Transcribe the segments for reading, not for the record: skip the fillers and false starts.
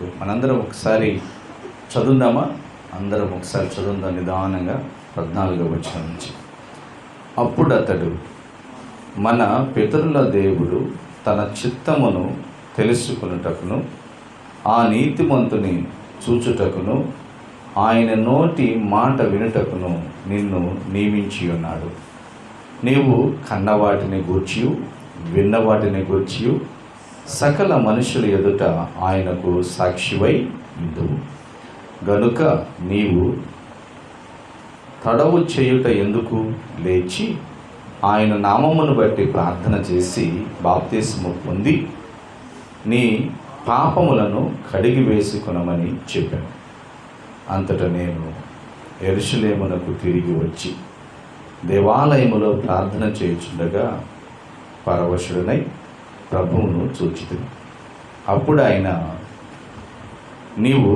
కొరకు మనందరం ఒకసారి చదువుదామా? అందరం ఒకసారి చదువుదాం నిదానంగా. 14వ వచనం నుంచి. అప్పుడు అతడు, మన పితరుల దేవుడు తన చిత్తమును తెలుసుకొనుటకును ఆ నీతిమంతుని చూచుటకును ఆయన నోటి మాట వినుటకును నిన్ను నియమించి ఉన్నాడు. నీవు కన్నవాటిని గూర్చియు విన్నవాటిని గూర్చియు సకల మనుషుల ఎదుట ఆయనకు సాక్షివై ఉందువు. గనుక నీవు తడవు చేయుట ఎందుకు? లేచి ఆయన నామమును బట్టి ప్రార్థన చేసి బాప్తిస్మము పొంది నీ పాపములను కడిగి వేసుకొనమని చెప్పాను. అంతటా నేను యెరూషలేమునకు తిరిగి వచ్చి దేవాలయములో ప్రార్థన చేయుచుండగా పరవశుడనై ప్రభువును చూచితిని. అప్పుడు ఆయన, నీవు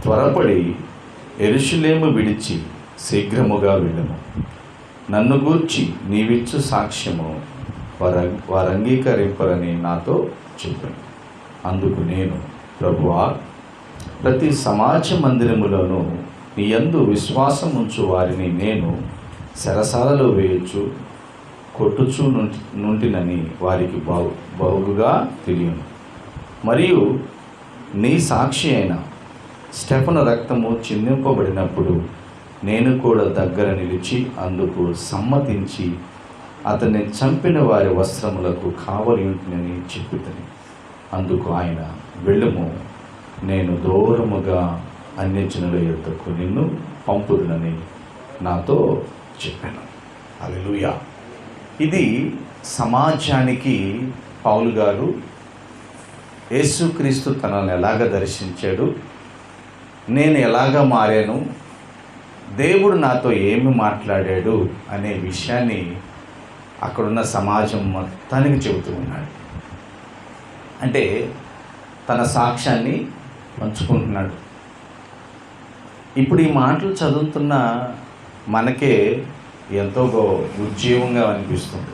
త్వరపడి యెరూషలేము విడిచి శీఘ్రముగా వెళ్ళుము. నన్ను గూర్చి నీవిచ్చు సాక్ష్యము వారు అంగీకరింపరని నాతో చెప్పాను. అందుకు నేను, ప్రభువా, ప్రతి సమాజ మందిరములోనూ నీ యందు విశ్వాసం ఉంచు వారిని నేను చెరసాలలో వేయచ్చు కొట్టుచు నుంటినని వారికి బాగుగా తెలియను. మరియు నీ సాక్షి అయిన స్టెఫను రక్తము చిందింపబడినప్పుడు నేను కూడా దగ్గర నిలిచి అందుకు సమ్మతించి అతన్ని చంపిన వారి వస్త్రములకు కావలి ఉంటుందని చెప్పుతని. అందుకు ఆయన, వెళ్ళుము, నేను దూరముగా అన్యజనుల యొద్దకు నిన్ను పంపుదునని నాతో చెప్పాను. హల్లెలూయా. ఇది సమాజానికి పౌలు గారు యేసుక్రీస్తు తనను ఎలాగ దర్శించాడు, నేను ఎలాగ మారాను, దేవుడు నాతో ఏమి మాట్లాడాడు అనే విషయాన్ని అక్కడున్న సమాజం మొత్తానికి చెబుతూ ఉన్నాడు. అంటే తన సాక్ష్యాన్ని పంచుకుంటున్నాడు. ఇప్పుడు ఈ మాటలు చదువుతున్న మనకే ఎంతో ఉజ్జీవంగా అనిపిస్తుంది.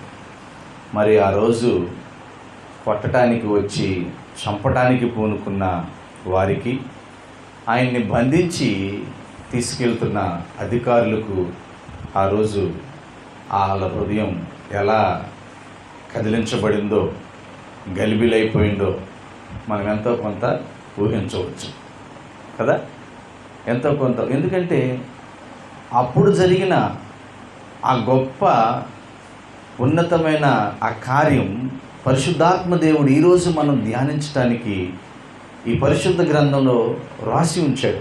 మరి ఆ రోజు కొట్టడానికి వచ్చి చంపడానికి పూనుకున్న వారికి, ఆయన్ని బంధించి తీసుకెళ్తున్న అధికారులకు ఆ రోజు వాళ్ళ హృదయం ఎలా కదిలించబడిందో, గలిబిలైపోయిందో మనం ఎంతో కొంత ఊహించవచ్చు కదా, ఎంతో కొంత. ఎందుకంటే అప్పుడు జరిగిన ఆ గొప్ప ఉన్నతమైన ఆ కార్యం పరిశుద్ధాత్మ దేవుడు ఈరోజు మనం ధ్యానించడానికి ఈ పరిశుద్ధ గ్రంథంలో రాసి ఉంచాడు.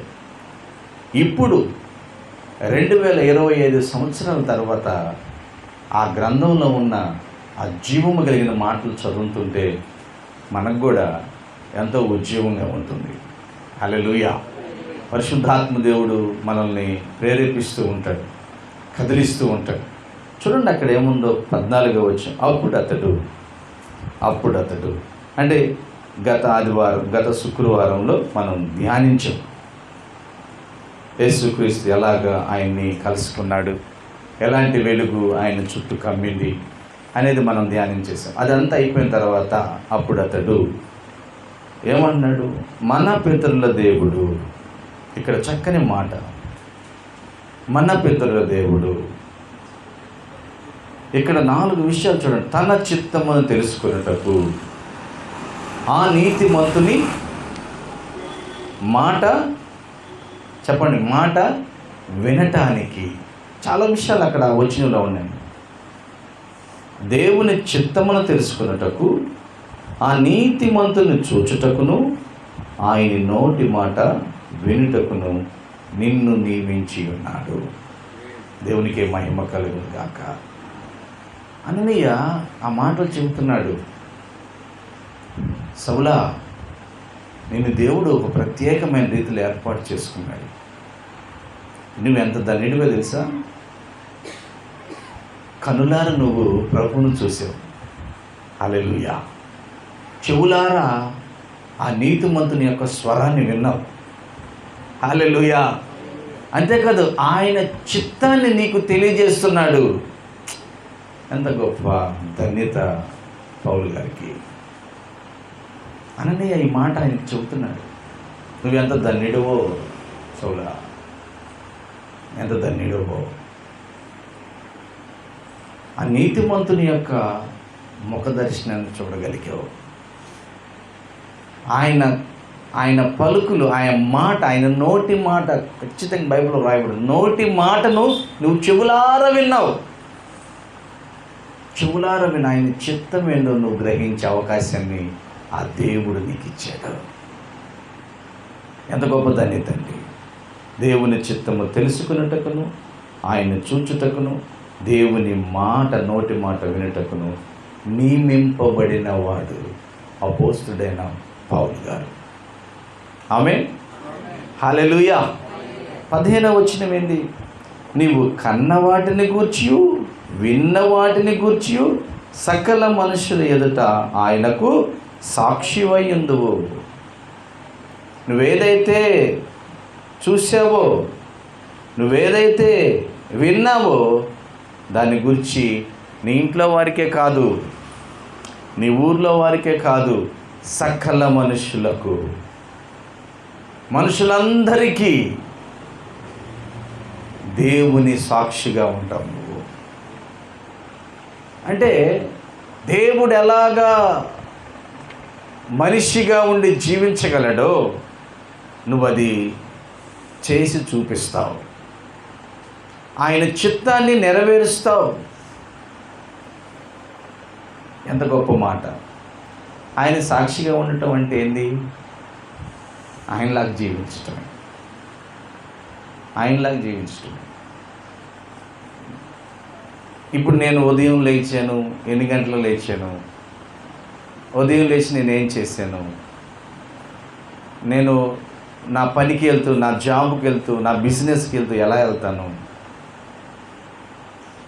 ఇప్పుడు 2025 సంవత్సరాల తర్వాత ఆ గ్రంథంలో ఉన్న ఆ జీవము కలిగిన మాటలు చదువుతుంటే మనకు కూడా ఎంతో ఉజ్జీవంగా ఉంటుంది. హల్లెలూయా. పరిశుద్ధాత్మ దేవుడు మనల్ని ప్రేరేపిస్తూ ఉంటాడు, కదిలిస్తూ ఉంటాడు. చూడండి అక్కడ ఏముందో. 14వ వచనం. అప్పుడు అతడు అంటే గత శుక్రవారంలో మనం ధ్యానించాం. యేసుక్రీస్తు ఎలాగా ఆయన్ని కలుసుకున్నాడు, ఎలాంటి వెలుగు ఆయన చుట్టూ కమ్మింది అనేది మనం ధ్యానించేసాం. అదంతా అయిపోయిన తర్వాత అప్పుడు అతడు ఏమన్నాడు? మన పితరుల దేవుడు. ఇక్కడ చక్కని మాట, మన పితరుల దేవుడు. ఇక్కడ 4 విషయాలు చూడండి. తన చిత్తమును తెలుసుకున్నటకు ఆ నీతిమంతుని మాట, చెప్పండి, మాట వినటానికి. చాలా విషయాలు అక్కడ వచనంలో ఉన్నాయి. దేవుని చిత్తమును తెలుసుకున్నటకు ఆ నీతిమంతుని చూచుటకును ఆయన నోటి మాట వినుటకును నిన్ను నియమించి ఉన్నాడు. దేవునికి మహిమ కలుగును గాక. అననీయ ఆ మాటలు చెబుతున్నాడు. సౌలా, నిన్ను దేవుడు ఒక ప్రత్యేకమైన రీతిలో ఏర్పాటు చేసుకున్నాడు. నువ్వు ఎంత ధన్యుడివో తెలుసా? కనులారా నువ్వు ప్రభువును చూసావు. హల్లెలూయా. చెవులారా ఆ నీతిమంతుని యొక్క స్వరాన్ని విన్నావు. హల్లెలూయా. అంతేకాదు ఆయన చిత్తాన్ని నీకు తెలియజేస్తున్నాడు. ఎంత గొప్ప ధన్యత పౌలు గారికి. అననీయ ఈ మాట ఆయనకు చెబుతున్నాడు. నువ్వెంత ధన్యుడివో సౌలా, ఎంత ధన్యుడివో. ఆ నీతిమంతుని యొక్క ముఖ దర్శనాన్ని చూడగలిగావు. ఆయన పలుకులు, ఆయన మాట, ఆయన నోటి మాట ఖచ్చితంగా బైబిల్లో రాయబడి, నోటి మాటను నువ్వు చెవులారా విన్నావు. చెవులారా విని ఆయన చిత్తం ఏందో నువ్వు గ్రహించే అవకాశాన్ని ఆ దేవుడు నీకు ఇచ్చాడు. ఎంత గొప్ప ధన్యత అండి. దేవుని చిత్తము తెలుసుకున్నటకును, ఆయన చూచుటకును, దేవుని మాట, నోటి మాట వినుటకును నియమింపబడిన వాడు అపోస్తుడైన పౌలు గారు. ఆమేన్, హల్లెలూయా. 15వ వచనం ఏంది? నీవు కన్న వాటిని గూర్చియు విన్న వాటిని గూర్చియు సకల మనుషుల ఎదుట ఆయనకు సాక్షివై ఉందువు. నువ్వేదైతే చూసావో, నువ్వేదైతే విన్నావో దాని గురించి నీ ఇంట్లో వారికే కాదు, నీ ఊర్లో వారికే కాదు, సకల మనుషులకు, మనుషులందరికీ దేవుని సాక్షిగా ఉంటావు నువ్వు. అంటే దేవుడు ఎలాగా మనిషిగా ఉండి జీవించగలడో నువ్వు అది చేసి చూపిస్తావు. ఆయన చిత్తాన్ని నెరవేరుస్తావు. ఎంత గొప్ప మాట. ఆయన సాక్షిగా ఉండటం అంటే ఏంది? ఆయనలాగా జీవించటమే, ఆయనలాగా జీవించటమే. ఇప్పుడు నేను ఉదయం లేచాను, ఎన్ని గంటలు లేచాను, ఉదయం లేచి నేనేం చేశాను, నేను నా పనికి వెళ్తూ, నా జాబ్కి వెళ్తూ, నా బిజినెస్కి వెళ్తూ ఎలా వెళ్తాను,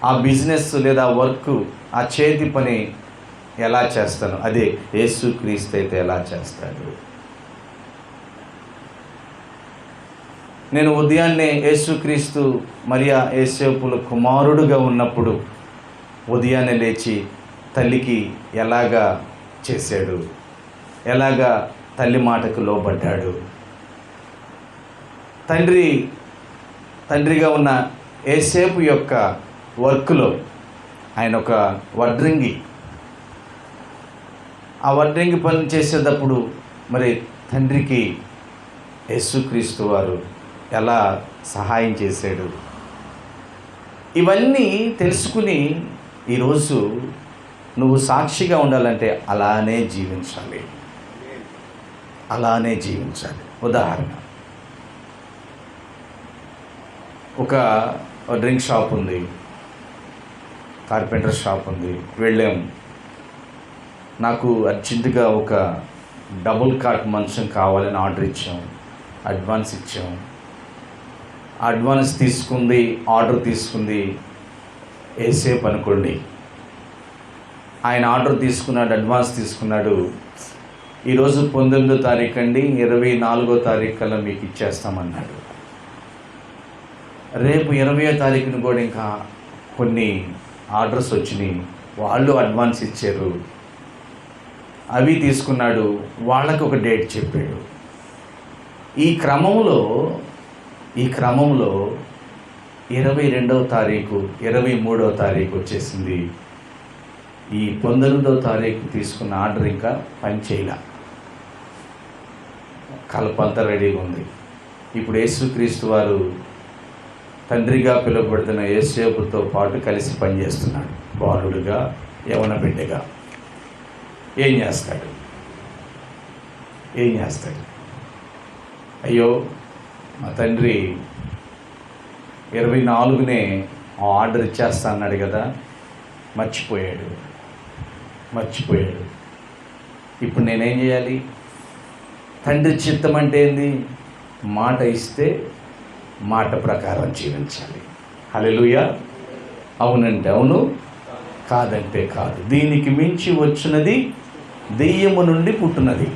ఆ బిజినెస్ లేదా వర్క్, ఆ చేతి పని ఎలా చేస్తాను, అదే యేసుక్రీస్తు అయితే ఎలా చేస్తాడు. నేను ఉదయాన్నే యేసుక్రీస్తు మరియా యేసేపుల కుమారుడుగా ఉన్నప్పుడు ఉదయాన్నే లేచి తల్లికి ఎలాగా చేశాడు, ఎలాగా తల్లి మాటకు లోబడ్డాడు. తండ్రిగా ఉన్న యేసేపు యొక్క వర్క్లో ఆయన ఒక వడ్రంగి. ఆ వడ్రంగి పని చేసేటప్పుడు మరి తండ్రికి యేసుక్రీస్తు వారు ఎలా సహాయం చేశాడు. ఇవన్నీ తెలుసుకుని ఈరోజు నువ్వు సాక్షిగా ఉండాలంటే అలానే జీవించాలి, అలానే జీవించాలి. ఉదాహరణ, ఒక డ్రింక్ షాప్ ఉంది, కార్పెంటర్ షాప్ ఉంది. వెళ్ళాం, నాకు అర్జెంటుగా ఒక డబుల్ కాట్ మంచం కావాలని ఆర్డర్ ఇచ్చాం, అడ్వాన్స్ ఇచ్చాం. అడ్వాన్స్ తీసుకుంది, ఆర్డర్ తీసుకుంది యేసేపు అనుకోండి. ఆయన ఆర్డర్ తీసుకున్నాడు, అడ్వాన్స్ తీసుకున్నాడు. ఈరోజు 19వ తారీఖు అండి, 24వ తారీఖు కల్లా మీకు ఇచ్చేస్తామన్నాడు. రేపు 20వ తారీఖున కూడా ఇంకా కొన్ని ఆర్డర్స్ వచ్చినాయి, వాళ్ళు అడ్వాన్స్ ఇచ్చారు, అవి తీసుకున్నాడు, వాళ్ళకి ఒక డేట్ చెప్పాడు. ఈ క్రమంలో 22వ తారీఖు 23వ తారీఖు వచ్చేసింది. ఈ 19వ తారీఖు తీసుకున్న ఆర్డర్ ఇంకా పని చేయలే, కలపంతా రెడీగా ఉంది. ఇప్పుడు యేసుక్రీస్తు వారు తండ్రిగా పిలువబడుతున్న యేసేపుతో పాటు కలిసి పనిచేస్తున్నాడు, బాలుడుగా, యవన బిడ్డగా. ఏం చేస్తాడు? అయ్యో, మా తండ్రి 24నే ఆర్డర్ ఇచ్చేస్తా అన్నాడు కదా, మర్చిపోయాడు. ఇప్పుడు నేనేం చేయాలి? తండ్రి చిత్తం అంటే ఏంది? మాట ఇస్తే మాట ప్రకారం జీవించాలి. హల్లెలూయా. అవునంటే అవును, కాదంటే కాదు. దీనికి మించి వచ్చినది దెయ్యము నుండి పుట్టినది,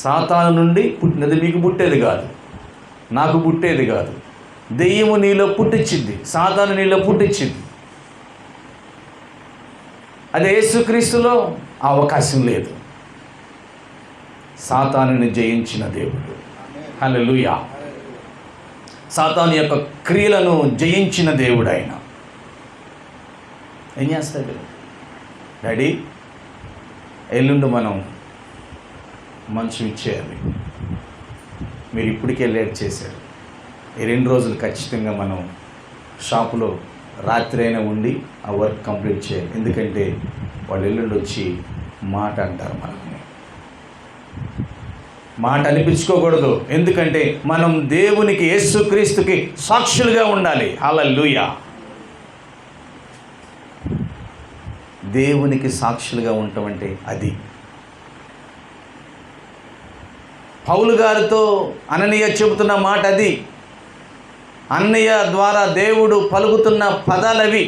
సాతాను నుండి పుట్టినది. మీకు పుట్టేది కాదు, నాకు పుట్టేది కాదు. దెయ్యము నీలో పుట్టించింది, సాతాను నీలో పుట్టించింది. అదే యేసుక్రీస్తులో అవకాశం లేదు. సాతానుని జయించిన దేవుడు, హల్లెలూయా. సాతాను యొక్క క్రియలను జయించిన దేవుడు ఆయన. ఏం చేస్తాడు? డాడీ ఎల్లుండి మనం మంచం ఇచ్చేయాలి, మీరు ఇప్పటికే లేట్ చేశారు, ఈ 2 రోజులు ఖచ్చితంగా మనం షాపులో రాత్రి అయినా ఉండి ఆ వర్క్ కంప్లీట్ చేయాలి, ఎందుకంటే వాళ్ళు ఎల్లుండి వచ్చి మాట అంటారు. మనల్ని మాట అనిపించుకోకూడదు, ఎందుకంటే మనం దేవునికి, యేసుక్రీస్తుకి సాక్షులుగా ఉండాలి. హల్లెలూయా. దేవునికి సాక్షులుగా ఉండటం అంటే అది. పౌలు గారితో అననీయ చెబుతున్న మాట అది. అన్నయ్య ద్వారా దేవుడు పలుకుతున్న పదాలవి.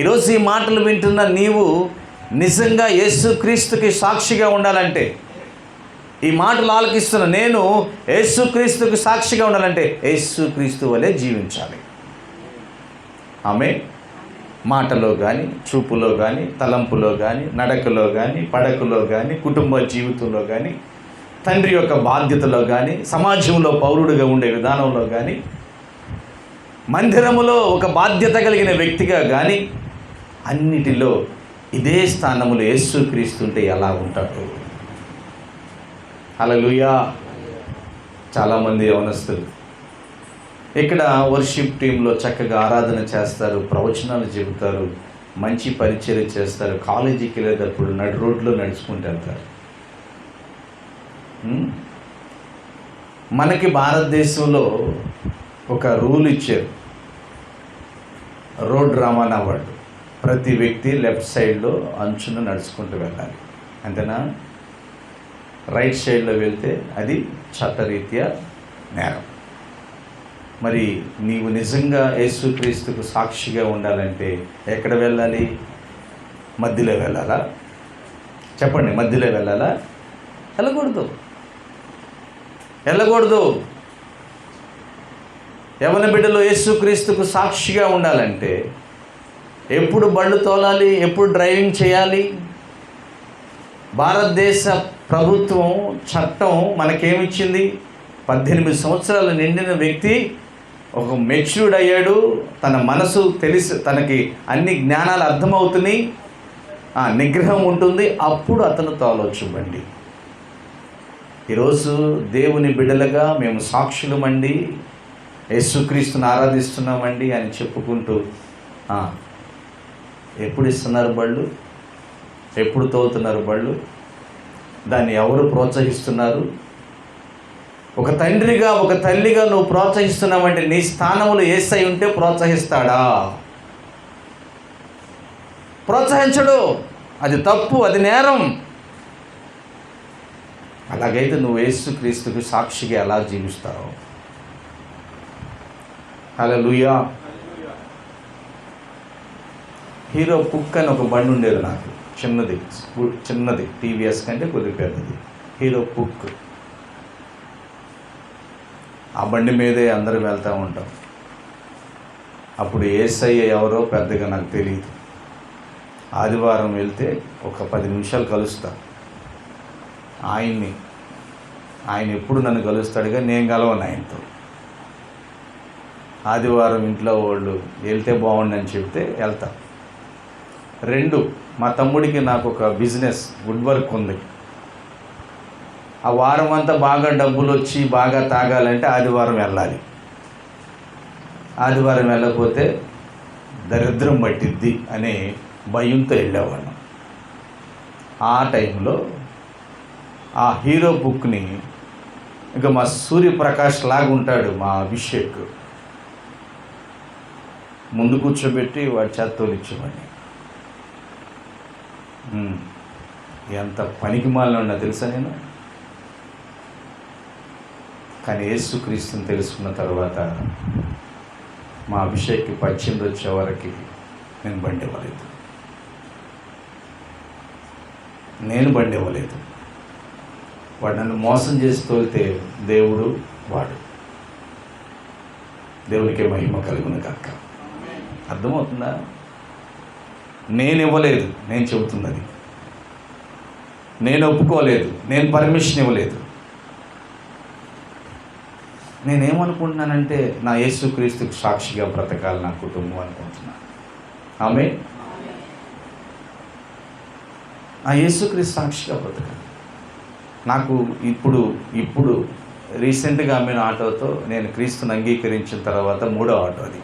ఈరోజు ఈ మాటలు వింటున్న నీవు నిజంగా యేసుక్రీస్తుకి సాక్షిగా ఉండాలంటే, ఈ మాటలు ఆలకిస్తున్న నేను యేసుక్రీస్తుకి సాక్షిగా ఉండాలంటే యేసుక్రీస్తు వలె జీవించాలి. ఆమె మాటలో కానీ, చూపులో కానీ, తలంపులో కానీ, నడకలో కానీ, పడకలో కానీ, కుటుంబ జీవితంలో కానీ, తండ్రి యొక్క బాధ్యతలో కానీ, సమాజంలో పౌరుడిగా ఉండే విధానంలో కానీ, మందిరములో ఒక బాధ్యత కలిగిన వ్యక్తిగా కానీ, అన్నిటిలో ఇదే స్థానములో యేసుక్రీస్తుంటే ఎలా ఉంటాడు? హల్లెలూయా. చాలామంది యవనస్తులు ఇక్కడ వర్షిప్ టీంలో చక్కగా ఆరాధన చేస్తారు, ప్రవచనాలు చెబుతారు, మంచి పరిచర్య చేస్తారు, కాలేజీకి వెళ్ళేటప్పుడు నడు రోడ్లో నడుచుకుంటూ వెళ్తారు. మనకి భారతదేశంలో ఒక రూల్ ఇచ్చారు, రోడ్ రవాణా వాళ్ళు. ప్రతి వ్యక్తి లెఫ్ట్ సైడ్లో అంచున నడుచుకుంటూ వెళ్ళాలి, అంతేనా? రైట్ సైడ్లో వెళ్తే అది చట్టరీత్యా నేరం. మరి నీవు నిజంగా యేసుక్రీస్తుకు సాక్షిగా ఉండాలంటే ఎక్కడ వెళ్ళాలి? మధ్యలో వెళ్ళాలా? చెప్పండి, మధ్యలో వెళ్ళాలా? వెళ్ళకూడదు. యవన బిడ్డలు యేసుక్రీస్తుకు సాక్షిగా ఉండాలంటే ఎప్పుడు బళ్ళు తోలాలి, ఎప్పుడు డ్రైవింగ్ చేయాలి? భారతదేశ ప్రభుత్వం చట్టం మనకేమిచ్చింది? 18 సంవత్సరాలు నిండిన వ్యక్తి ఒక మెచ్యూర్డ్ అయ్యాడు, తన మనసు తెలిసి, తనకి అన్ని జ్ఞానాలు అర్థమవుతున్నాయి, నిగ్రహం ఉంటుంది, అప్పుడు అతను తోలవచ్చు బండి. ఈరోజు దేవుని బిడ్డలుగా మేము సాక్షులమండి, యేసుక్రీస్తుని ఆరాధిస్తున్నామండి అని చెప్పుకుంటూ ఎప్పుడు ఇస్తున్నారు బళ్ళు? ఎప్పుడు తోలుతున్నారు బళ్ళు? దాన్ని ఎవరు ప్రోత్సహిస్తున్నారు? ఒక తండ్రిగా, ఒక తల్లిగా నువ్వు ప్రోత్సహిస్తున్నావంటే నీ స్థానంలో యేసై ఉంటే ప్రోత్సహిస్తాడా? ప్రోత్సహించడు. అది తప్పు, అది నేరం. అలాగైతే నువ్వు యేసుక్రీస్తుకి సాక్షిగా ఎలా జీవిస్తావు? హల్లెలూయా. హీరో పుక్ అని ఒక బండి ఉండేది నాకు, చిన్నది టీవీఎస్ కంటే కొద్దిగా పెద్దది, హీరో పుక్. ఆ బండి మీదే అందరూ వెళ్తూ ఉంటాం. అప్పుడు యేసయ్య ఎవరో పెద్దగా నాకు తెలియదు. ఆదివారం వెళ్తే ఒక 10 నిమిషాలు కలుస్తా ఆయన ఎప్పుడు నన్ను కలుస్తాడుగా, నేను కలవను ఆయనతో. ఆదివారం ఇంట్లో వాళ్ళు వెళ్తే బాగుండని చెప్తే వెళ్తా. 2, మా తమ్ముడికి నాకు ఒక బిజినెస్ వుడ్ వర్క్ ఉంది. ఆ వారం అంతా బాగా డబ్బులు వచ్చి బాగా తాగాలంటే ఆదివారం వెళ్ళాలి. ఆదివారం వెళ్ళకపోతే దరిద్రం పట్టిద్ది అనే భయంతో వెళ్ళేవాళ్ళం. ఆ టైంలో ఆ హీరో బుక్ని ఇంకా మా సూర్యప్రకాష్ లాగా ఉంటాడు మా అభిషేక్, ముందు కూర్చోబెట్టి వాడి చేత్తోలు ఇచ్చేవాడిని. ఎంత పనికి మాలిన ఉన్నా తెలుసా నేను. కానీ యేసుక్రీస్తుని తెలుసుకున్న తర్వాత మా అభిషేక్కి 18 వచ్చే వరకు నేను బండి ఇవ్వలేదు. వాడు నన్ను మోసం చేసి తోలితే దేవుడు వాడు. దేవునికే మహిమ కలుగును గాక. అర్థమవుతుందా? నేను ఇవ్వలేదు, నేను చెబుతున్నది. నేను ఒప్పుకోలేదు, నేను పర్మిషన్ ఇవ్వలేదు. నేనేమనుకుంటున్నానంటే నా యేసుక్రీస్తుకు సాక్షిగా బ్రతకాలి నా కుటుంబం అనుకుంటున్నాను. ఆమె ఆ యేసుక్రీస్తు సాక్షిగా బ్రతకాలి. నాకు ఇప్పుడు రీసెంట్గా అమ్మిన ఆటోతో నేను క్రీస్తుని అంగీకరించిన తర్వాత 3వ ఆటో అది.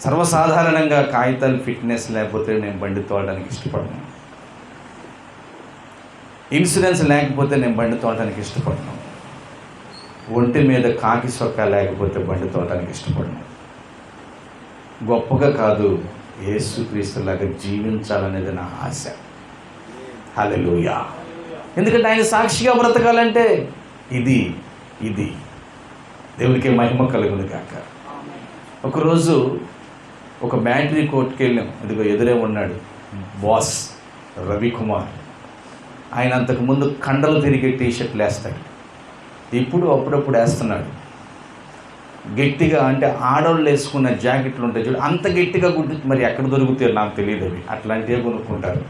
సర్వసాధారణంగా కాగితాలు ఫిట్నెస్ లేకపోతే నేను బండి తోలడానికి ఇష్టపడను. ఇన్సూరెన్స్ లేకపోతే నేను బండి తోలడానికి ఇష్టపడను. ఒంటి మీద కాకి సొక్క లేకపోతే బండి తోలడానికి ఇష్టపడను. గొప్పగా కాదు, యేసుక్రీస్తులాగా జీవించాలనేది నా ఆశ. హల్లెలూయా. ఎందుకంటే ఆయన సాక్షిగా బ్రతకాలంటే ఇది దేవునికి మహిమ కలుగును గాక. ఒకరోజు ఒక బ్యాటరీ కోర్టుకి వెళ్ళాం. ఇదిగో ఎదురే ఉన్నాడు బాస్ రవికుమార్. ఆయన అంతకుముందు కండలు తిరిగే టీషర్ట్లు వేస్తాడు, ఇప్పుడు అప్పుడప్పుడు వేస్తున్నాడు. గట్టిగా అంటే ఆడవాళ్ళు వేసుకున్న జాకెట్లు ఉంటాయి చూడు, అంత గట్టిగా గుడ్డు మరి ఎక్కడ దొరుకుతాయో నాకు తెలియదు. అవి అట్లాంటివే కొనుక్కుంటారు.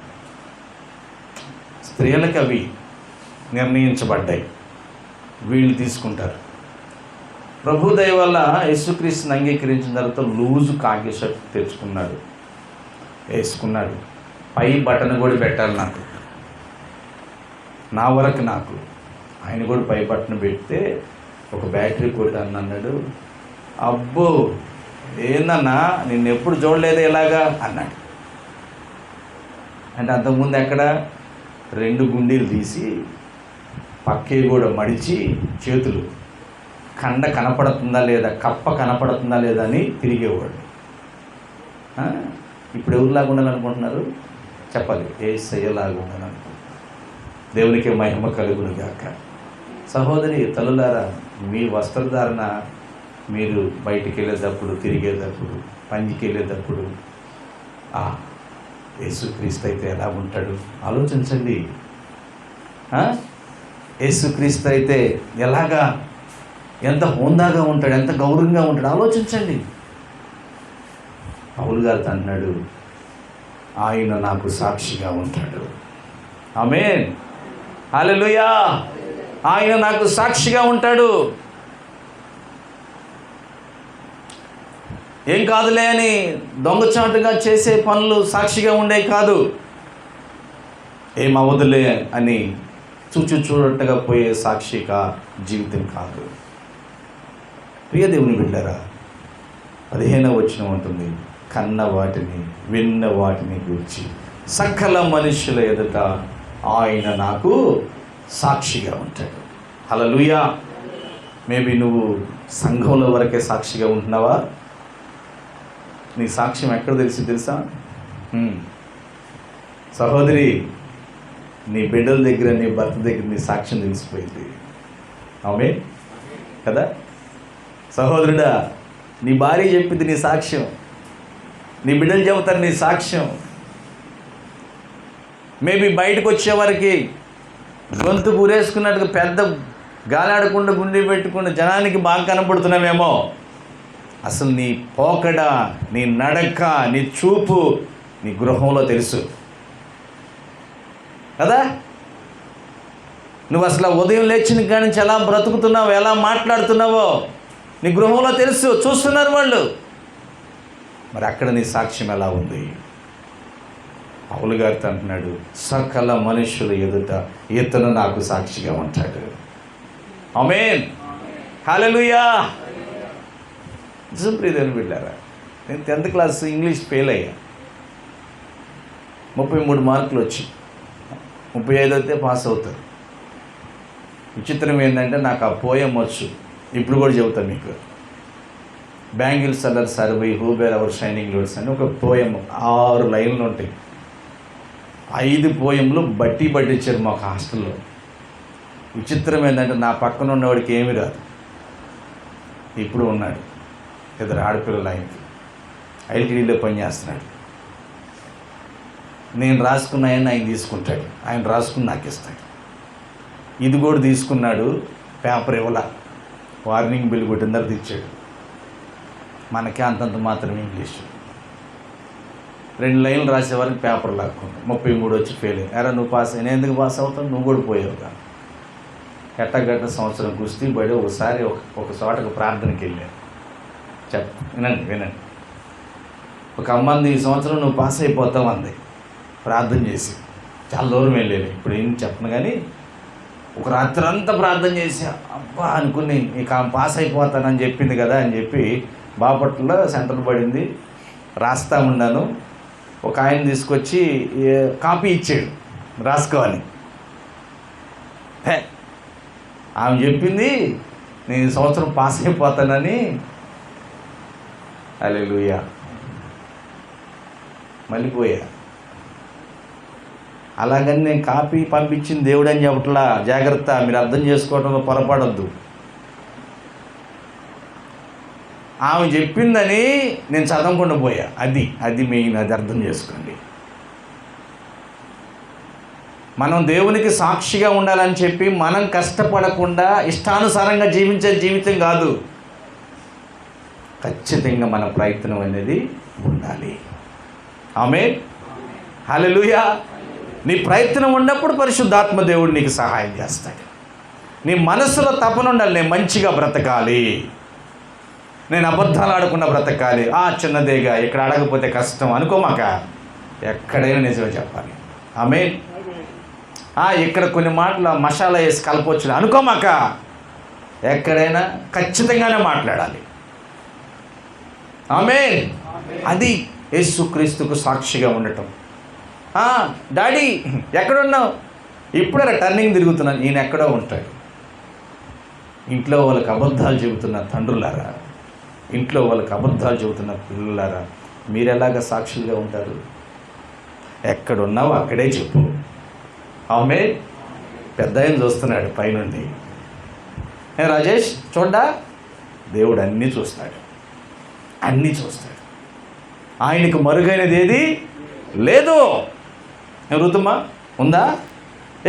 స్త్రీలకు అవి నిర్ణయించబడ్డాయి, వీళ్ళు తీసుకుంటారు. ప్రభు దయ వల్ల యేసుక్రీస్తుని అంగీకరించిన తర్వాత లూజు కాకి షర్ట్ తెచ్చుకున్నాడు, వేసుకున్నాడు. పై బటన్ కూడా పెట్టాలి నాకు, నా వరకు నాకు. ఆయన కూడా పై బటన్ పెడితే ఒక బ్యాటరీ కొట్టాను అన్నాడు. అబ్బో ఏందన్నా నిన్నెప్పుడు చూడలేదే ఇలాగా అన్నాడు. అంటే అంతకుముందు ఎక్కడ 2 గుండీలు తీసి పక్కే కూడా మడిచి చేతులు కండ కనపడుతుందా లేదా, కప్ప కనపడుతుందా లేదా అని తిరిగేవాడు. ఇప్పుడు ఎవరిలాగా ఉండాలనుకుంటున్నారు చెప్పాలి? యేసయ్యలాగా ఉండాలనుకుంటున్నారు. దేవునికి మహిమ కలుగును గాక. సహోదరి తల్లులారా, మీ వస్త్రధారణ మీరు బయటికి వెళ్ళేటప్పుడు, తిరిగేటప్పుడు, పనికి వెళ్ళేటప్పుడు యేసుక్రీస్తు అయితే ఎలా ఉంటాడు ఆలోచించండి. యేసుక్రీస్తు అయితే ఎలాగా, ఎంత హోందాగా ఉంటాడు, ఎంత గౌరవంగా ఉంటాడు ఆలోచించండి. పౌలు గారు అన్నాడు, ఆయన నాకు సాక్షిగా ఉంటాడు. ఆమేన్, హల్లెలూయా. ఆయన నాకు సాక్షిగా ఉంటాడు. ఏం కాదులే అని దొంగచాటుగా చేసే పనులు సాక్షిగా ఉండేవి కాదు. ఏం అవ్వదులే అని చూడట్టుగా పోయే సాక్షిగా జీవితం కాదు. ప్రియ దేవుని బిడ్డరా, 15వ వచనం ఉంటుంది, కన్న వాటిని విన్న వాటిని గురించి సకల మనుషుల ఎదుట ఆయన నాకు సాక్షిగా ఉంటాడు. హల్లెలూయా. మేబీ నువ్వు సంఘంలో వరకే సాక్షిగా ఉంటున్నావా? నీ సాక్ష్యం ఎక్కడ తెలుసా? సహోదరి, నీ బిడ్డల దగ్గర, నీ భర్త దగ్గర నీ సాక్ష్యం తెలిసిపోయింది. ఆమేన్ కదా? సహోదరుడా, నీ భార్య చెప్పింది నీ సాక్ష్యం, నీ బిడ్డలు చెబుతారు నీ సాక్ష్యం. మేబీ బయటకు వచ్చేవారికి గొంతు గురేసుకున్నట్టుగా పెద్ద గాలాడకుండా గుండె పెట్టుకున్న జనానికి బాగా కనపడుతున్నామేమో. అసలు నీ పోకడ, నీ నడక, నీ చూపు నీ గృహంలో తెలుసు కదా. నువ్వు అసలు ఉదయం లేచిన కాడి నుంచి ఎలా బ్రతుకుతున్నావు, ఎలా మాట్లాడుతున్నావో నీ గృహంలో తెలుసు, చూస్తున్నారు వాళ్ళు. మరి అక్కడ నీ సాక్ష్యం ఎలా ఉంది? పౌలు గారితో అంటున్నాడు, సకల మనుషుల ఎదుట ఇతను నాకు సాక్షిగా ఉంటాడు. ఆమేన్, హల్లెలూయా. ప్రియదేవుని బిడ్డారా, నేను 10th క్లాస్ ఇంగ్లీష్ ఫెయిల్ అయ్యా. 33 మార్కులు వచ్చి 35 అయితే పాస్ అవుతారు. విచిత్రం ఏంటంటే నాకు ఆ పోయం వచ్చు, ఇప్పుడు కూడా చెబుతాను మీకు. బ్యాంగిల్స్ అల్లర్ are we who bear our shining loads అని ఒక పోయం, 6 లైన్లు ఉంటాయి. 5 పోయంలు బట్టించారు మాకు హాస్టల్లో. విచిత్రం ఏంటంటే నా పక్కన ఉన్నవాడికి ఏమీ రాదు, ఇప్పుడు ఉన్నాడు. 2 ఆడపిల్లలు, ఆయనకి ఐటీడీలో పనిచేస్తున్నాడు. నేను రాసుకున్నాయని ఆయన తీసుకుంటాడు, ఆయన రాసుకుని నాకు ఇస్తాడు. ఇది కూడా తీసుకున్నాడు, పేపర్ ఇవ్వాల, వార్నింగ్ బిల్ కొట్టిన తర్వాత ఇచ్చాడు. మనకే అంతంత మాత్రమే ఇంగ్లీషు. 2 లైన్లు రాసేవారికి పేపర్ లాక్కున్నాడు. 33 వచ్చి ఫెయిల్ అయ్యి. ఎరా నువ్వు పాస్ అయినా, ఎందుకు పాస్ అవుతావు, నువ్వు కూడా పోయావుగా. ఎట్టగట్ట సంవత్సరం కుస్తీ పడి ఒకసారి ఒక చోటకు ప్రార్థనకి వెళ్ళాను. వినండి. ఒక అమ్మంది, ఈ సంవత్సరం నువ్వు పాస్ అయిపోతావు అంది ప్రార్థన చేసి. చాలా దూరం వెళ్ళాను, ఇప్పుడు ఏం చెప్పను కానీ ఒక రాత్రి అంతా ప్రార్థన చేసి అబ్బా అనుకుని ఇక ఆమె పాస్ అయిపోతానని చెప్పింది కదా అని చెప్పి బాపట్లలో సెంటర్ పడింది, రాస్తా ఉన్నాను. ఒక ఆయన తీసుకొచ్చి కాపీ ఇచ్చాడు, రాసుకోవాలి. ఆమె చెప్పింది నేను ఈ సంవత్సరం పాస్ అయిపోతానని. హల్లెలూయా. మళ్ళీ పోయా. అలాగని నేను కాపీ పంపించింది దేవుడు అని చెప్పట్లా, జాగ్రత్త, మీరు అర్థం చేసుకోవడంలో పొరపడొద్దు. ఆమె చెప్పిందని నేను చదవకుండా పోయా. అది మెయిన్, అది అర్థం చేసుకోండి. మనం దేవునికి సాక్షిగా ఉండాలని చెప్పి మనం కష్టపడకుండా ఇష్టానుసారంగా జీవించే జీవితం కాదు. ఖచ్చితంగా మన ప్రయత్నం అనేది ఉండాలి. ఆమేన్. హల్లెలూయా. నీ ప్రయత్నం ఉన్నప్పుడు పరిశుద్ధాత్మ దేవుడు నీకు సహాయం చేస్తాడు. నీ మనసులో తపన ఉండాలి, నేను మంచిగా బ్రతకాలి, నేను అబద్ధాలు ఆడకుండా బ్రతకాలి. చిన్నదేగా, ఇక్కడ అడగకపోతే కష్టం అనుకోమాక, ఎక్కడైనా నిజమే చెప్పాలి. ఆమేన్. ఇక్కడ కొన్ని మాటలు మసాలా వేసి కలపొచ్చు అనుకోమాక, ఎక్కడైనా ఖచ్చితంగానే మాట్లాడాలి. ఆమేన్. అది యేసుక్రీస్తుకు సాక్షిగా ఉండటం. డాడీ ఎక్కడున్నావు? ఇప్పుడే టర్నింగ్ తిరుగుతున్నాను. ఈయన ఎక్కడో ఉంటాడు. ఇంట్లో వాళ్ళకి అబద్ధాలు చెబుతున్న తండ్రులారా, ఇంట్లో వాళ్ళకి అబద్ధాలు చెబుతున్న పిల్లలారా, మీరు ఎలాగ సాక్షులుగా ఉంటారు? ఎక్కడున్నావు అక్కడే చెప్పు. ఆమె పెద్ద ఆయన చూస్తున్నాడు పైనుండి. రాజేష్ చూడ్డా, దేవుడు అన్నీ చూస్తాడు. ఆయనకు మరుగైనది ఏది లేదు. ఋతుమా ఉందా?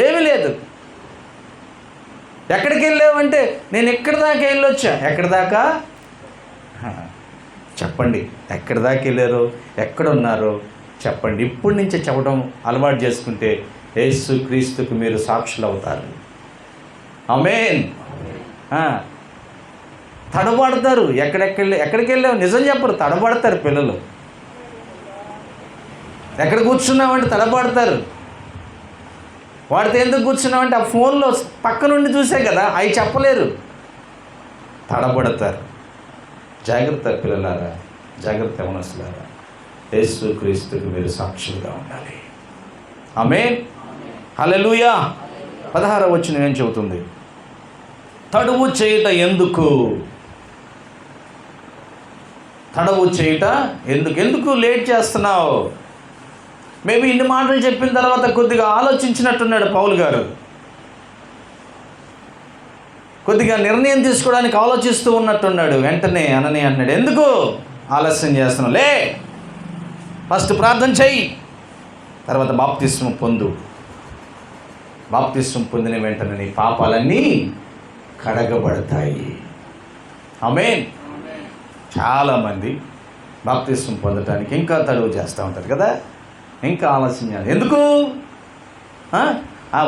ఏమీ లేదు. ఎక్కడికి వెళ్ళావంటే నేను ఎక్కడి దాకా వెళ్ళొచ్చా. ఎక్కడి దాకా చెప్పండి, ఎక్కడి దాకా వెళ్ళారో, ఎక్కడున్నారో చెప్పండి. ఇప్పటి నుంచే చెప్పడం అలవాటు చేసుకుంటే యేసుక్రీస్తుకు మీరు సాక్షులు అవుతారు. ఆమేన్. తడబడతారు. ఎక్కడికి వెళ్ళావు నిజం చెప్పరు, తడబడతారు పిల్లలు. ఎక్కడ కూర్చున్నామంటే తడబడతారు. వాడితో ఎందుకు కూర్చున్నామంటే ఆ ఫోన్లో పక్క నుండి చూసే కదా, అవి చెప్పలేరు, తడబడతారు. జాగ్రత్త పిల్లలారా, జాగ్రత్త యవనస్తులారా, యేసుక్రీస్తుకు మీరు సాక్షులుగా ఉండాలి. ఆమేన్. హల్లెలూయా. 16వ వచనం ఏం చెబుతుంది? తడువు చేయుట ఎందుకు? తడవు చేయుట ఎందుకు లేట్ చేస్తున్నావు? మేబీ ఇన్ని మాటలు చెప్పిన తర్వాత కొద్దిగా ఆలోచించినట్టున్నాడు పౌలు గారు. కొద్దిగా నిర్ణయం తీసుకోవడానికి ఆలోచిస్తూ ఉన్నట్టున్నాడు. వెంటనే అనని అన్నాడు, ఎందుకు ఆలస్యం చేస్తున్నావు? లే, ఫస్ట్ ప్రార్థన చెయ్యి, తర్వాత బాప్తిస్మం పొందు. బాప్తిస్మం పొందిన వెంటనే నీ పాపాలన్నీ కడగబడతాయి. ఆమేన్. చాలామంది బాప్తిస్మం పొందడానికి ఇంకా తడువు చేస్తూ ఉంటారు కదా, ఇంకా ఆలస్యం చేయాలి. ఎందుకు?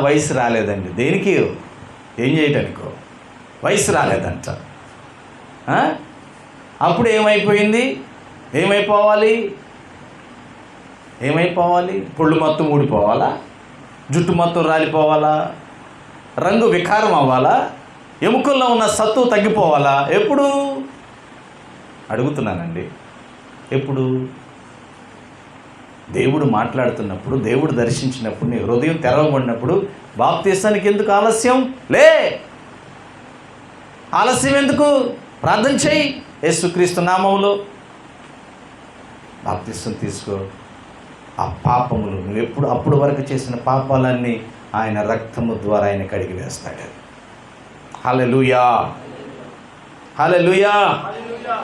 వయసు రాలేదండి. దేనికి? ఏం చేయటానికో వయసు రాలేదంట. అప్పుడు ఏమైపోయింది? ఏమైపోవాలి? పుళ్ళు మొత్తం ఊడిపోవాలా? జుట్టు మొత్తం రాలిపోవాలా? రంగు వికారం అవ్వాలా? ఎముకల్లో ఉన్న సత్తు తగ్గిపోవాలా? ఎప్పుడు? అడుగుతున్నానండి. ఎప్పుడు? దేవుడు మాట్లాడుతున్నప్పుడు, దేవుడు దర్శించినప్పుడు, నీ హృదయం తెరవబడినప్పుడు బాప్తిసానికి ఎందుకు ఆలస్యం? లే, ఆలస్యం ఎందుకు? ప్రార్థన చేయి, యేసుక్రీస్తు నామములో బాప్తిసం తీసుకో. ఆ పాపములు నువ్వు అప్పుడు వరకు చేసిన పాపాలన్నీ ఆయన రక్తము ద్వారా ఆయన కడిగి వేస్తాడు. హల్లెలూయా.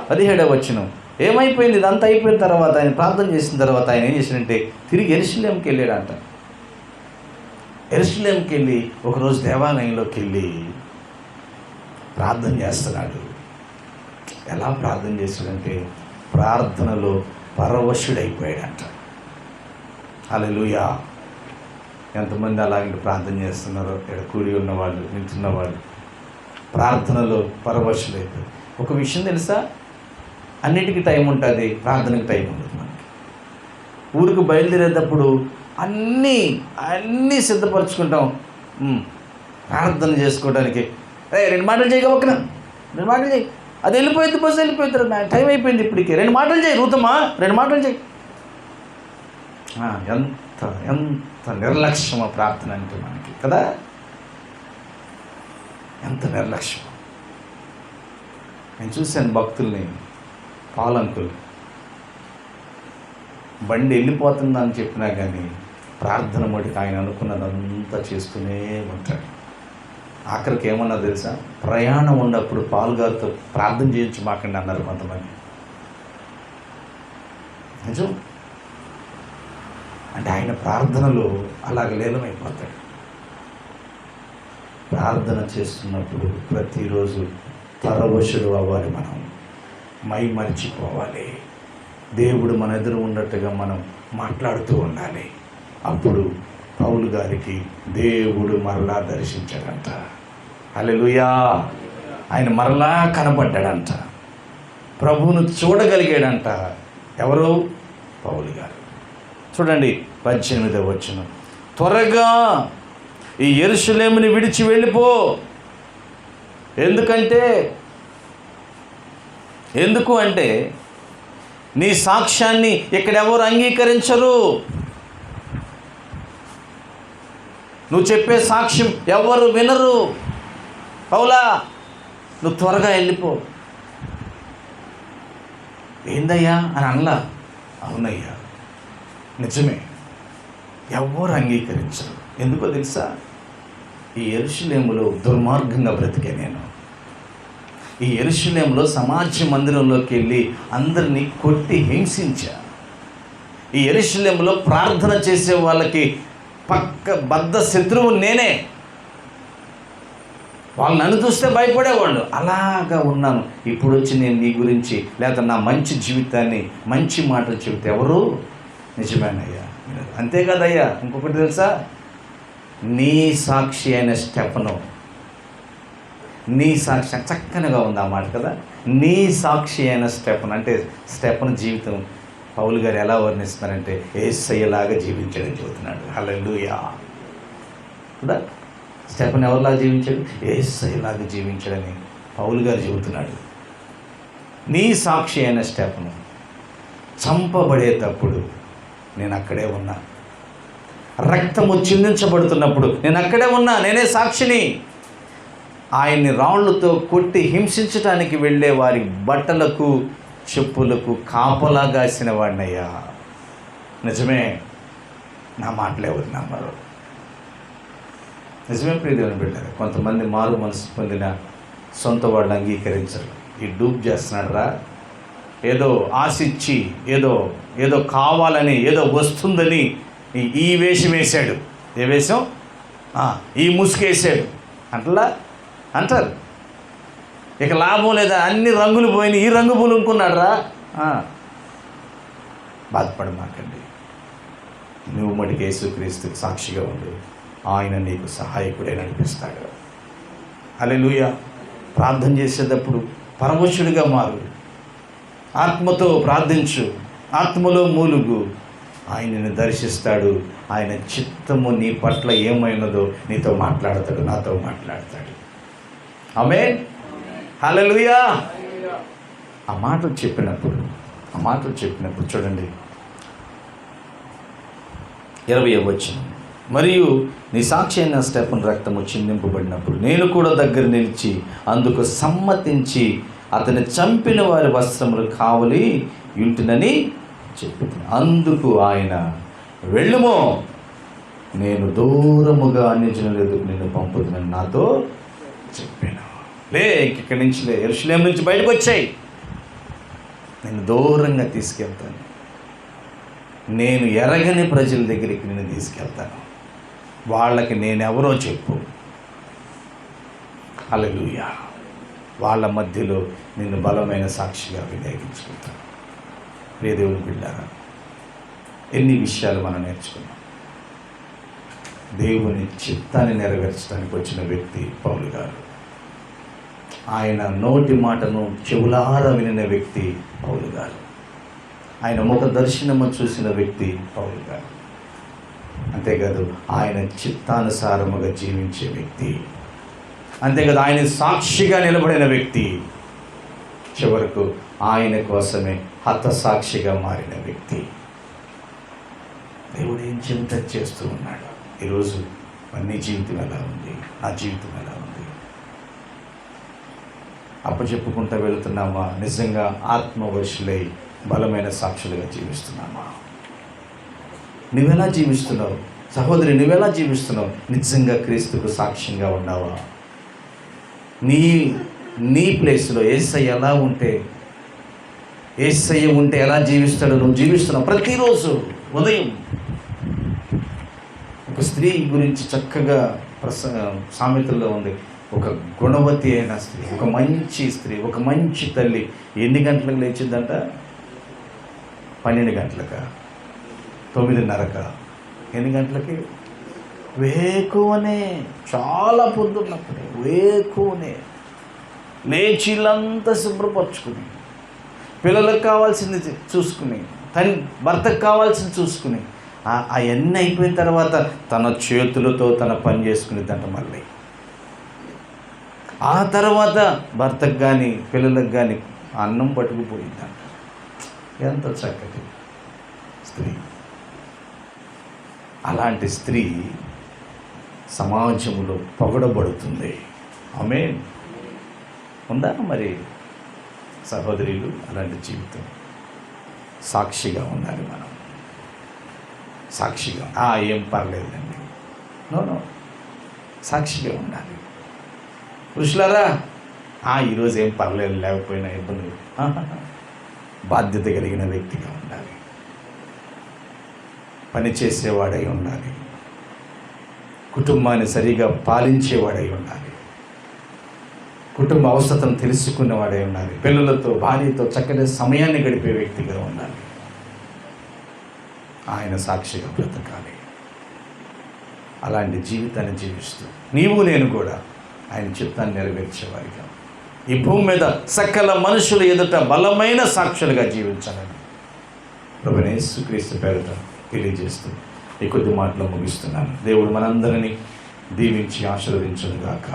17వ వచనం ఏమైపోయింది? ఇదంతా అయిపోయిన తర్వాత, ఆయన ప్రార్థన చేసిన తర్వాత ఆయన ఏం చేశాడంటే తిరిగి యెరూషలేముకి వెళ్ళాడంట. యెరూషలేముకి వెళ్ళి ఒకరోజు దేవాలయంలోకి వెళ్ళి ప్రార్థన చేస్తున్నాడు. ఎలా ప్రార్థన చేశాడంటే ప్రార్థనలో పరవశుడైపోయాడంట. హల్లెలూయా. ఎంతమంది అలాంటి ప్రార్థన చేస్తున్నారో ఇక్కడ కూడి ఉన్నవాళ్ళు, వింటున్నవాళ్ళు ప్రార్థనలో పరవశులైపోయి. ఒక విషయం తెలుసా, అన్నిటికీ టైం ఉంటుంది, ప్రార్థనకి టైం ఉండదు. మనకి ఊరికి బయలుదేరేటప్పుడు అన్నీ సిద్ధపరచుకుంటాం ప్రార్థన చేసుకోవడానికి. రెండు మాటలు చేయగా ఒక్కన 2 మాటలు చేయి, అది వెళ్ళిపోయింది, బస్సు వెళ్ళిపోతుంది, టైం అయిపోయింది ఇప్పటికి, 2 మాటలు చేయి రూతమ్మా, 2 మాటలు చేయి. ఎంత ఎంత నిర్లక్ష్యమో ప్రార్థన అంటే మనకి కదా, ఎంత నిర్లక్ష్యం. నేను చూశాను భక్తుల్ని, పాలంకులు బండి వెళ్ళిపోతుందని చెప్పినా కానీ ప్రార్థన మటుకు ఆయన అనుకున్నదంతా చేస్తూనే ఉంటాడు. ఆఖరికి ఏమన్నా తెలుసా, ప్రయాణం ఉన్నప్పుడు పాలుగారితో ప్రార్థన చేయించి మాకండి అన్నారు కొంతమంది. నిజం. అంటే ఆయన ప్రార్థనలో అలాగ లీనమైపోతాడు. ప్రార్థన చేస్తున్నప్పుడు ప్రతిరోజు పరవశుడు అవ్వాలి, మనం మరిచిపోవాలి. దేవుడు మన ఎదురు ఉన్నట్టుగా మనం మాట్లాడుతూ ఉండాలి. అప్పుడు పౌలు గారికి దేవుడు మరలా దర్శించాడంట. హల్లెలూయా. ఆయన మరలా కనబడ్డాడంట, ప్రభువును చూడగలిగాడంట. ఎవరు? పౌలు గారు. చూడండి 18వ వచనం, త్వరగా ఈ యెరూషలేముని విడిచి వెళ్ళిపో. ఎందుకు అంటే నీ సాక్ష్యాన్ని ఇక్కడెవరు అంగీకరించరు. నువ్వు చెప్పే సాక్ష్యం ఎవరు వినరు. పౌలా, నువ్వు త్వరగా వెళ్ళిపో. ఏందయ్యా అని అనలా. అవునయ్యా, నిజమే, ఎవరు అంగీకరించరు. ఎందుకో తెలుసా, ఈ యెరూషలేములో దుర్మార్గంగా బ్రతికే నేను. ఈ యెరూషలేములో సమాజ మందిరంలోకి వెళ్ళి అందరినీ కొట్టి హింసించా. ఈ యెరూషలేములో ప్రార్థన చేసే వాళ్ళకి బద్ధ శత్రువు నేనే. వాళ్ళు నన్ను చూస్తే భయపడేవాళ్ళు. అలాగా ఉన్నాను. ఇప్పుడు వచ్చి నేను నీ గురించి లేదా నా మంచి జీవితాన్ని, మంచి మాటలు చెబితే ఎవరు? నిజమేనయ్యా. అంతే కదయ్యా. ఇంకొకటి తెలుసా, నీ సాక్షి అయిన స్టెఫను, నీ సాక్షి చక్కనగా ఉంది ఆ మాట కదా. నీ సాక్షి అయిన స్టెఫన్ అంటే స్టెఫన్ జీవితం పౌలు గారు ఎలా వర్ణిస్తున్నారంటే యేసయ్యలాగా జీవించాడని చెబుతున్నాడు. హల్లెలూయా. కూడా స్టెఫన్ ఎవరిలాగా జీవించాడు? యేసయ్యలాగా జీవించాడని పౌలు గారు చెబుతున్నాడు. నీ సాక్షి అయిన స్టెఫను చంపబడేటప్పుడు నేను అక్కడే ఉన్నా. రక్తము చిందించబడుతున్నప్పుడు నేను అక్కడే ఉన్నా. నేనే సాక్షిని. ఆయన్ని రాళ్లతో కొట్టి హింసించడానికి వెళ్ళే వారి బట్టలకు, చెప్పులకు కాపలా కాసిన వాడినయ్యా. నిజమే, నా మాటలు ఎవరు నమ్మరు. నిజమే ప్రియదేవుని బిడ్డలారా. కొంతమంది మారు మనసు పొందిన సొంత వాళ్ళు అంగీకరించరు. ఈ డూప్ చేస్తున్నాడు రా, ఏదో ఆశిచ్చి, ఏదో కావాలని, ఏదో వస్తుందని ఈ వేషం వేశాడు. ఏ వేషం? ఈ ముసుగేసాడు అంటారు. ఇక లాభం లేదా, అన్ని రంగులు పోయినాయి, ఈ రంగు పూలుకున్నాడు రా. బాధపడమాకండి. నువ్వు మటుకు యేసుక్రీస్తుకి సాక్షిగా ఉండు. ఆయన నీకు సహాయకుడే నడిపిస్తాడు. హల్లెలూయా. ప్రార్థన చేసేటప్పుడు పరవశుడిగా మారు. ఆత్మతో ప్రార్థించు, ఆత్మలో మూలుగు. ఆయనను దర్శిస్తాడు. ఆయన చిత్తము నీ పట్ల ఏమైనదో నీతో మాట్లాడతాడు, నాతో మాట్లాడతాడు. ఆమేన్. హల్లెలూయా. ఆ మాటలు చెప్పినప్పుడు చూడండి 20వ వచనం, మరియు నీ సాక్షి అయిన స్టెఫను రక్తము చిందింపబడినప్పుడు నేను కూడా దగ్గర నిలిచి అందుకు సమ్మతించి అతని చంపిన వారి వస్త్రములు కావలి ఇంటినని చెప్పింది. అందుకు ఆయన, వెళ్ళుమో, నేను దూరముగా అన్యజనుల ఎదుగు నిన్ను పంపుతున్నాను నాతో చెప్పాను. ఇక్కడి నుంచి యెరూషలేము నుంచి బయటకు వచ్చాయి, నేను దూరంగా తీసుకెళ్తాను. నేను ఎరగని ప్రజల దగ్గరికి నేను తీసుకెళ్తాను. వాళ్ళకి నేనెవరో చెప్పు. హల్లెలూయా. వాళ్ళ మధ్యలో నిన్ను బలమైన సాక్షిగా వినియోగించుకుంటాను. ప్రియదేవుని బిడ్డలారా, ఎన్ని విషయాలు మనం నేర్చుకున్నాం. దేవుని చిత్తాన్ని నెరవేర్చడానికి వచ్చిన వ్యక్తి పౌలు గారు. ఆయన నోటి మాటను చెవులారా వినిన వ్యక్తి పౌలు గారు. ఆయన ముఖ దర్శనము చూసిన వ్యక్తి పౌలు గారు. అంతేకాదు ఆయన చిత్తానుసారముగా జీవించే వ్యక్తి. అంతేకాదు ఆయన సాక్షిగా నిలబడిన వ్యక్తి. చివరకు ఆయన కోసమే హతసాక్షిగా మారిన వ్యక్తి. దేవుడు ఏం చింత చేస్తూ ఉన్నాడు ఈరోజు? నీ జీవితం ఎలా ఉంది? నా జీవితం ఎలా ఉంది? అప్పచెప్పుకుంటూ వెళుతున్నామా? నిజంగా ఆత్మవశులై బలమైన సాక్షులుగా జీవిస్తున్నామా? నువ్వెలా జీవిస్తున్నావు సహోదరి? నువ్వెలా జీవిస్తున్నావు? నిజంగా క్రీస్తుకు సాక్ష్యంగా ఉన్నావా? నీ ప్లేస్లో యేసయ్య ఎలా ఉంటే, యేసయ్య ఉంటే ఎలా జీవిస్తాడో నువ్వు జీవిస్తున్నావు. ప్రతిరోజు ఉదయం ఒక స్త్రీ గురించి చక్కగా సామెతల్లో ఉంది. ఒక గుణవతి అయిన స్త్రీ, ఒక మంచి స్త్రీ, ఒక మంచి తల్లి ఎన్ని గంటలకు లేచిందంట? 12 గంటలకా? 9:30కా? ఎన్ని గంటలకి? వేకువనే, చాలా పొద్దున్నప్పుడే వేకువనే లేచి ఇల్లంతా శుభ్రపరచుకుని, పిల్లలకు కావాల్సింది చూసుకుని, భర్తకు కావాల్సింది చూసుకుని, అవన్నీ అయిపోయిన తర్వాత తన చేతులతో తన పని చేసుకునేదంట. మళ్ళీ ఆ తర్వాత భర్తకు కానీ పిల్లలకు కానీ అన్నం పట్టుకుపోయిందంట. ఎంత చక్కటి స్త్రీ! అలాంటి స్త్రీ సమాజంలో పొగడబడుతుంది. ఆమేన్. ఉందా మరి సహోదరులు అలాంటి జీవితం? సాక్షిగా ఉండాలి మనం. సాక్షిగా ఏం పర్లేదండి, నో సాక్షిగా ఉండాలి. పురుషులారా ఈరోజు ఏం పర్లేదు, లేకపోయినా ఇబ్బంది. బాధ్యత కలిగిన వ్యక్తిగా ఉండాలి. పని చేసేవాడై ఉండాలి. కుటుంబాన్ని సరిగా పాలించేవాడై ఉండాలి. కుటుంబ అవసరతను తెలుసుకునేవాడై ఉండాలి. పిల్లలతో భార్యతో చక్కటి సమయాన్ని గడిపే వ్యక్తిగా ఉండాలి. ఆయన సాక్షిగా బ్రతకాలి. అలాంటి జీవితాన్ని జీవిస్తూ నీవు నేను కూడా ఆయన చిత్తాన్ని నెరవేర్చేవారిగా ఈ భూమి మీద సకల మనుషుల ఎదుట బలమైన సాక్షులుగా జీవించాలని ప్రభువైన యేసుక్రీస్తు పేరిట తెలియజేస్తూ ఈ కొద్ది మాటలు ముగిస్తున్నాను. దేవుడు మనందరినీ దీవించి ఆశీర్వదించును గాక.